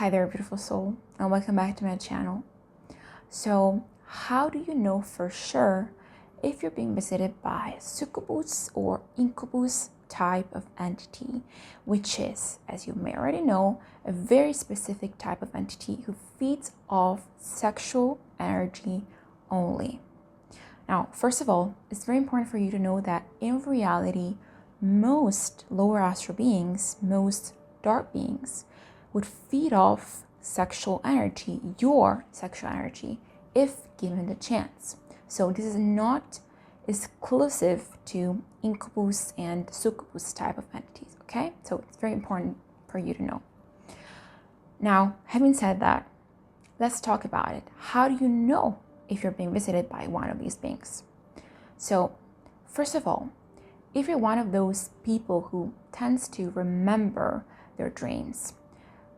Hi there, beautiful soul, and welcome back to my channel. So, how do you know for sure if you're being visited by a succubus or incubus type of entity, which is, as you may already know, a very specific type of entity who feeds off sexual energy only? Now, first of all, it's very important for you to know that in reality, most lower astral beings, most dark beings, would feed off sexual energy, your sexual energy, if given the chance. So this is not exclusive to incubus and succubus type of entities, okay? So it's very important for you to know. Now, having said that, let's talk about it. How do you know if you're being visited by one of these beings? So, first of all, if you're one of those people who tends to remember their dreams,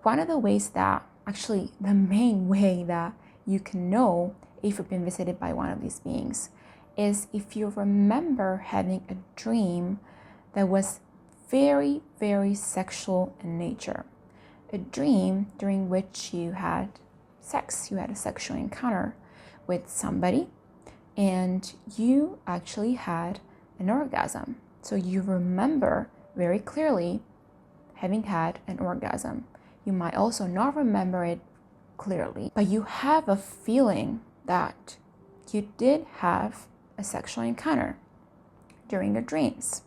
one of the ways that, actually the main way that you can know if you've been visited by one of these beings is if you remember having a dream that was very, very sexual in nature. A dream during which you had sex, you had a sexual encounter with somebody, and you actually had an orgasm. So you remember very clearly having had an orgasm. You might also not remember it clearly, but you have a feeling that you did have a sexual encounter during your dreams.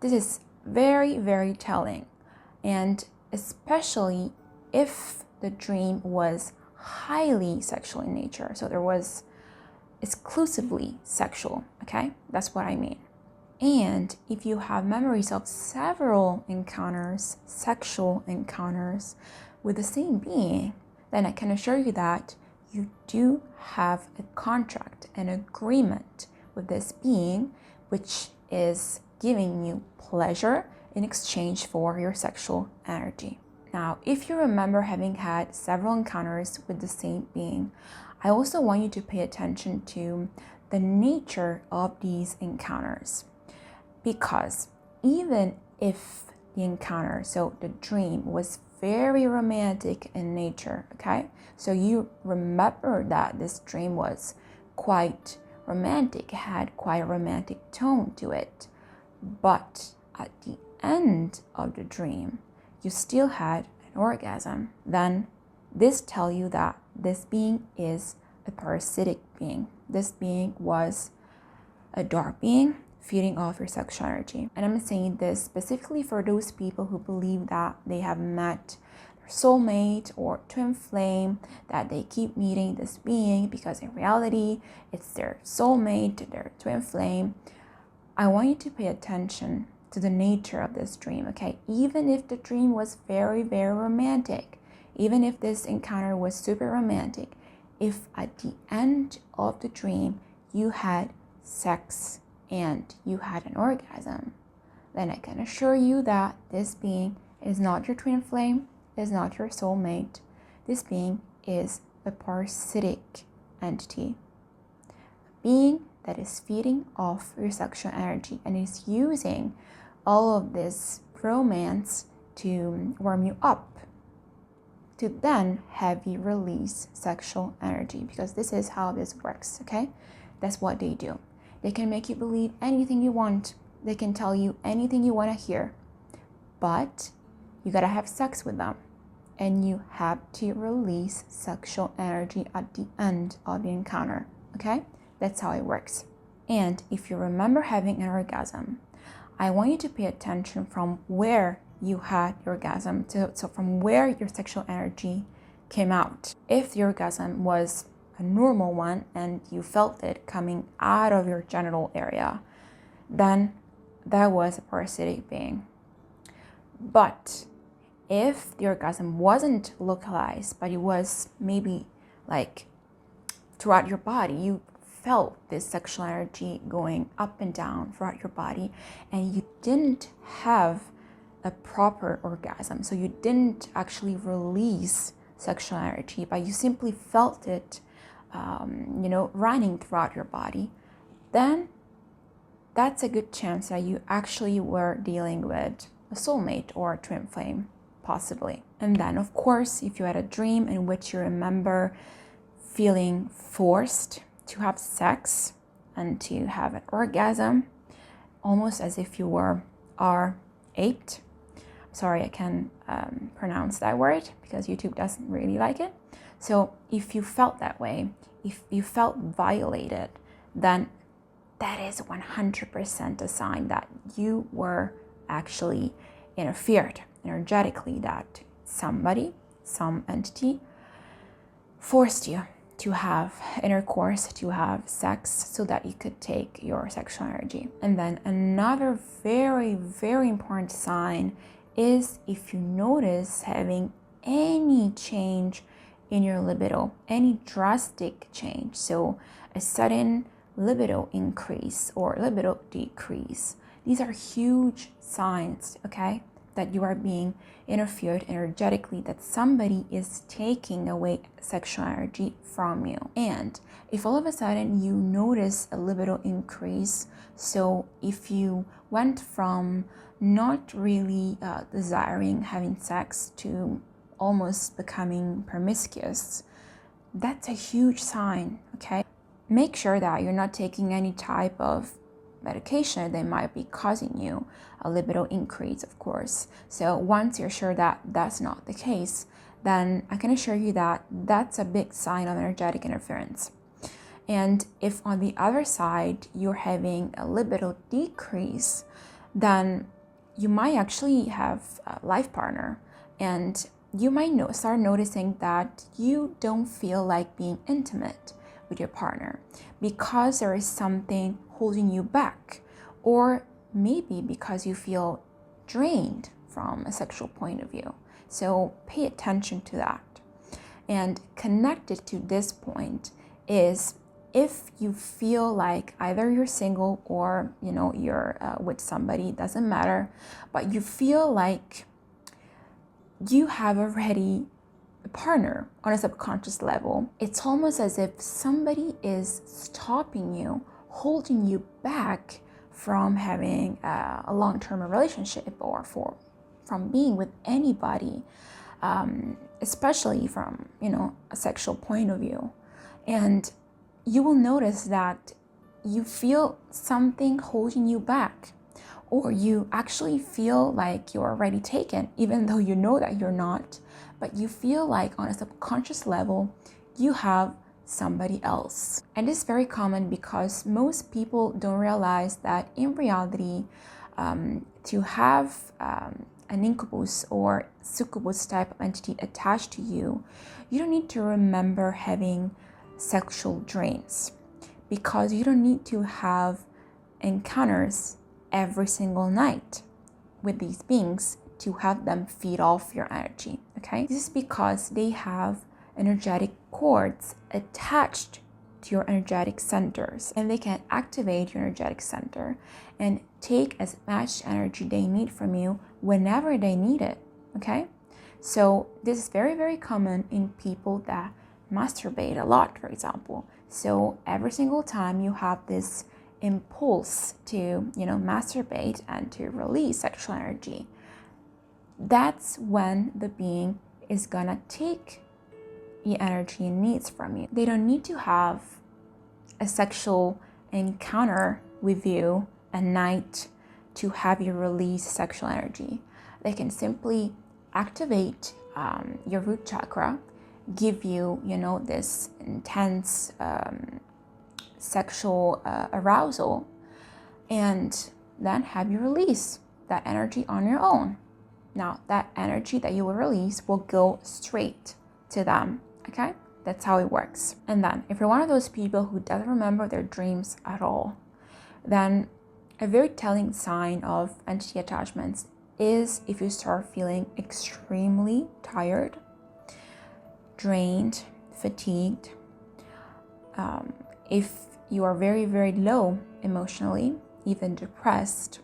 This is very, very telling, and especially if the dream was highly sexual in nature. So there was exclusively sexual, okay? That's what I mean. And if you have memories of several encounters, sexual encounters with the same being, then I can assure you that you do have a contract, an agreement with this being, which is giving you pleasure in exchange for your sexual energy. Now, if you remember having had several encounters with the same being, I also want you to pay attention to the nature of these encounters. Because even if the encounter, so the dream, was very romantic in nature, okay? So you remember that this dream was quite romantic, had quite a romantic tone to it. But at the end of the dream, you still had an orgasm. Then this tells you that this being is a parasitic being. This being was a dark being feeding off your sexual energy. And I'm saying this specifically for those people who believe that they have met their soulmate or twin flame, that they keep meeting this being because in reality it's their soulmate, their twin flame. I want you to pay attention to the nature of this dream, okay? Even if the dream was very, very romantic, even if this encounter was super romantic, if at the end of the dream you had sex and you had an orgasm, then I can assure you that this being is not your twin flame, is not your soulmate. This being is a parasitic entity, a being that is feeding off your sexual energy and is using all of this romance to warm you up, to then have you release sexual energy, because this is how this works, okay? That's what they do. They can make you believe anything you want. They can tell you anything you want to hear. But you gotta have sex with them. And you have to release sexual energy at the end of the encounter. Okay? That's how it works. And if you remember having an orgasm, I want you to pay attention from where you had your orgasm. So from where your sexual energy came out. If the orgasm was a normal one and you felt it coming out of your genital area, then that was a parasitic being. But if the orgasm wasn't localized, but it was maybe like throughout your body, you felt this sexual energy going up and down throughout your body, and you didn't have a proper orgasm, so you didn't actually release sexual energy, but you simply felt it running throughout your body, then that's a good chance that you actually were dealing with a soulmate or a twin flame, possibly. And then, of course, if you had a dream in which you remember feeling forced to have sex and to have an orgasm, almost as if you are aped. Sorry, I can't pronounce that word because YouTube doesn't really like it. So if you felt that way, if you felt violated, then that is 100% a sign that you were actually interfered energetically, that somebody, some entity forced you to have intercourse, to have sex, so that you could take your sexual energy. And then another very, very important sign is if you notice having any change in your libido, any drastic change. So a sudden libido increase or libido decrease. These are huge signs, okay, that you are being interfered energetically, that somebody is taking away sexual energy from you. And if all of a sudden you notice a libido increase, so if you went from not really desiring having sex to almost becoming promiscuous, that's a huge sign, okay? Make sure that you're not taking any type of medication that might be causing you a libido increase, of course. So once you're sure that that's not the case, then I can assure you that that's a big sign of energetic interference. And if on the other side you're having a libido decrease, then you might actually have a life partner, and you might start noticing that you don't feel like being intimate with your partner because there is something holding you back, or maybe because you feel drained from a sexual point of view. So pay attention to that. And connected to this point is if you feel like either you're single or you're with somebody, doesn't matter, but you feel like you have already a partner on a subconscious level, it's almost as if somebody is stopping you, holding you back from having a long-term relationship or from being with anybody, especially from a sexual point of view. And you will notice that you feel something holding you back, or you actually feel like you're already taken, even though you know that you're not, but you feel like on a subconscious level you have somebody else. And it's very common because most people don't realize that in reality, to have an incubus or succubus type of entity attached to you, you don't need to remember having sexual dreams, because you don't need to have encounters every single night with these beings to have them feed off your energy, okay? This is because they have energetic cords attached to your energetic centers, and they can activate your energetic center and take as much energy they need from you whenever they need it, okay? So this is very, very common in people that masturbate a lot, for example. So every single time you have this impulse to masturbate and to release sexual energy, that's when the being is gonna take the energy it needs from you. They don't need to have a sexual encounter with you at night to have you release sexual energy. They can simply activate your root chakra, give you this intense sexual arousal, and then have you release that energy on your own. Now, that energy that you will release will go straight to them, okay? That's how it works. And then, if you're one of those people who doesn't remember their dreams at all, then a very telling sign of entity attachments is if you start feeling extremely tired, drained, fatigued, if you are very, very low emotionally, even depressed.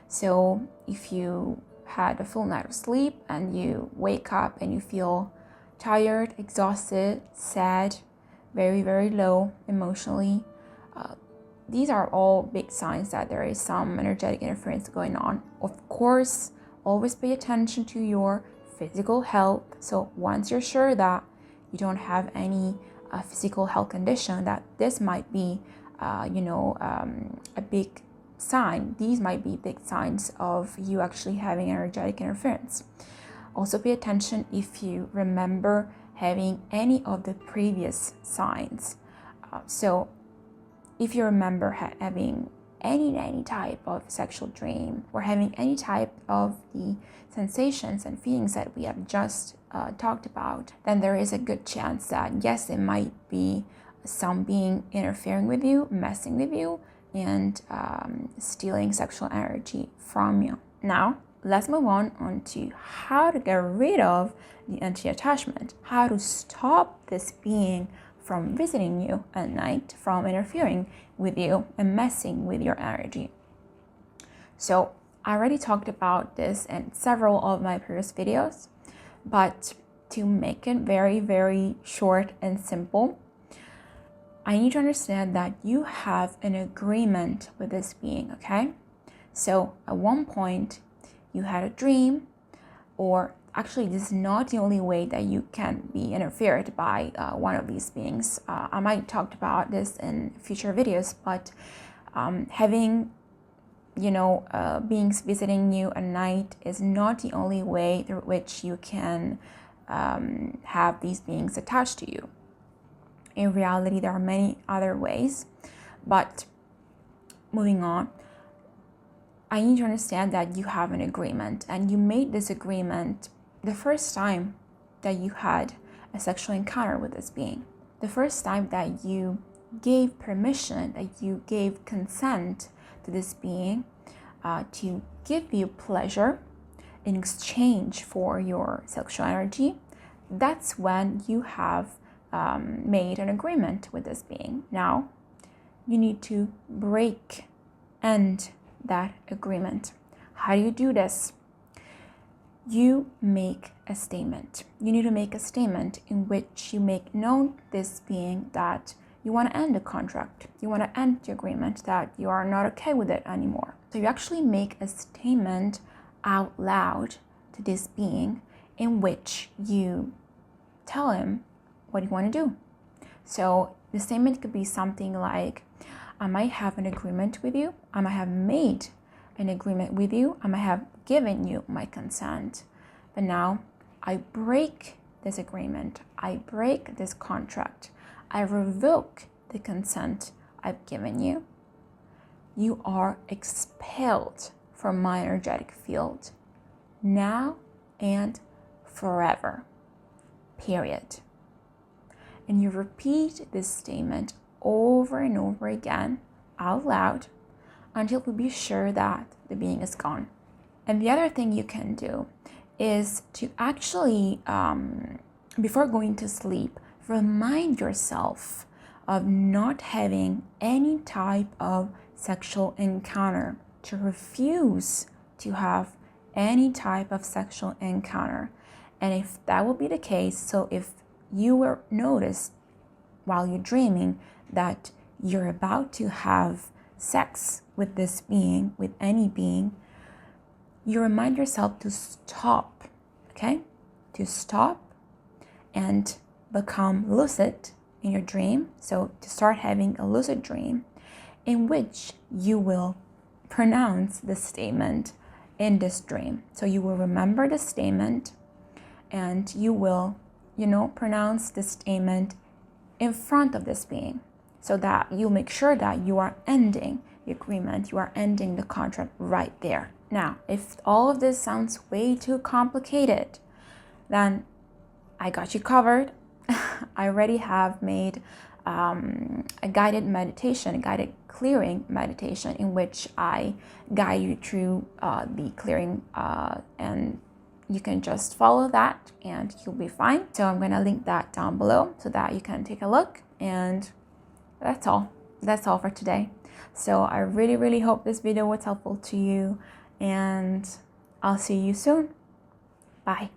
So if you had a full night of sleep and you wake up and you feel tired, exhausted, sad, very, very low emotionally, these are all big signs that there is some energetic interference going on. Of course, always pay attention to your physical health. So once you're sure that you don't have any physical health condition, that this might be, a big sign. These might be big signs of you actually having energetic interference. Also pay attention if you remember having any of the previous signs. So if you remember having any type of sexual dream, or having any type of the sensations and feelings that we have just talked about, then there is a good chance that yes, it might be some being interfering with you, messing with you, and stealing sexual energy from you. Now, let's move on to how to get rid of the anti-attachment, how to stop this being from visiting you at night, from interfering with you and messing with your energy. So I already talked about this in several of my previous videos, but to make it very, very short and simple, I need to understand that you have an agreement with this being, okay? So at one point you had a dream, or actually this is not the only way that you can be interfered by one of these beings. I might talk about this in future videos, but having beings visiting you at night is not the only way through which you can have these beings attached to you. In reality, there are many other ways, but moving on, I need to understand that you have an agreement, and you made this agreement the first time that you had a sexual encounter with this being, the first time that you gave permission, that you gave consent to this being to give you pleasure in exchange for your sexual energy. That's when you have made an agreement with this being. Now, you need to end that agreement. How do you do this? You make a statement. You need to make a statement in which you make known this being that you want to end the contract. You want to end the agreement, that you are not okay with it anymore. So you actually make a statement out loud to this being in which you tell him what you want to do. So the statement could be something like, I might have an agreement with you. I might have made an agreement with you. I might have given you my consent. But now I break this agreement. I break this contract. I revoke the consent I've given you. You are expelled from my energetic field now and forever. Period. And you repeat this statement over and over again out loud until you be sure that the being is gone. And the other thing you can do is to actually, before going to sleep, remind yourself of not having any type of sexual encounter, to refuse to have any type of sexual encounter. And if that will be the case, so if you were noticed while you're dreaming that you're about to have sex with this being, with any being, you remind yourself to stop, okay? To stop and become lucid in your dream. So to start having a lucid dream in which you will pronounce the statement in this dream. So you will remember the statement and you will, pronounce the statement in front of this being, so that you make sure that you are ending the agreement, you are ending the contract right there. Now, if all of this sounds way too complicated, then I got you covered. I already have made a guided meditation, a guided clearing meditation in which I guide you through the clearing, and you can just follow that and you'll be fine. So I'm going to link that down below so that you can take a look. And that's all for today. So I really, really hope this video was helpful to you, and I'll see you soon. Bye.